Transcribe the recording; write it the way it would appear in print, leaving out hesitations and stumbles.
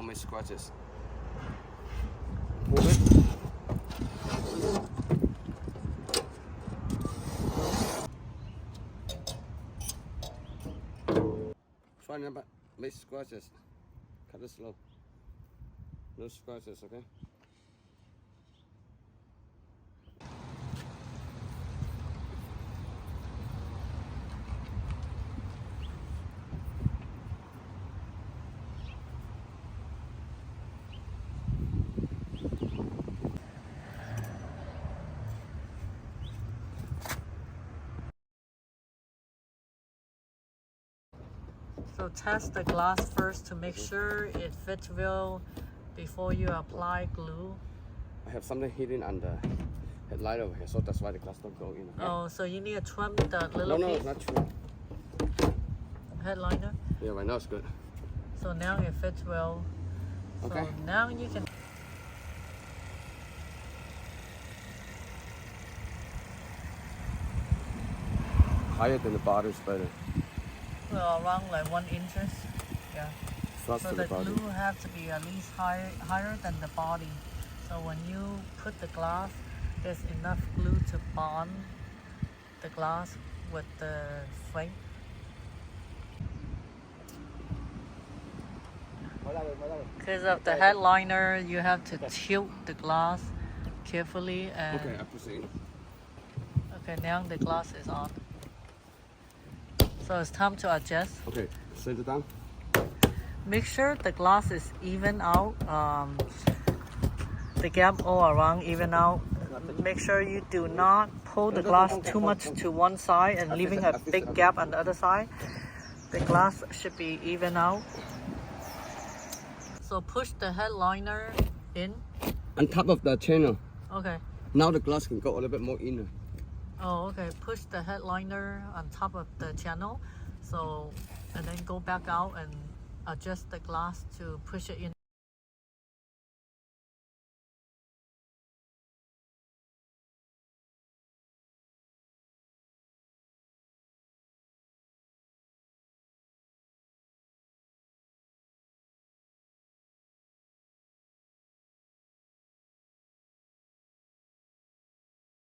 my scratches. Move it. Try not to make scratches. Cut it slow. No scratches, okay? So test the glass first to make sure it fits well before you apply glue. I have something hidden under headlight over here, so that's why the glass don't go in. Okay? Oh, so you need to trim the little No, piece it's not true. headliner. Yeah, right now it's good. So now it fits well. Okay. So now you can. Higher than the body is better. Well, around like 1 inch. Yeah. Thrust So to the the body. glue has to be at least higher than the body. So when you put the glass, there's enough glue to bond the glass with the frame. Because of the headliner, you have to tilt the glass carefully and Okay, I proceed. okay, now the glass is on. So it's time to adjust. Okay, set it down. Make sure the glass is even out, the gap all around even out. Make sure you do not pull the glass too much to one side and leaving a big gap on the other side. The glass should be even out. So push the headliner in. On top of the channel. Okay. Now the glass can go a little bit more inner. Oh, okay. Push the headliner on top of the channel. So, and then go back out and adjust the glass to push it in.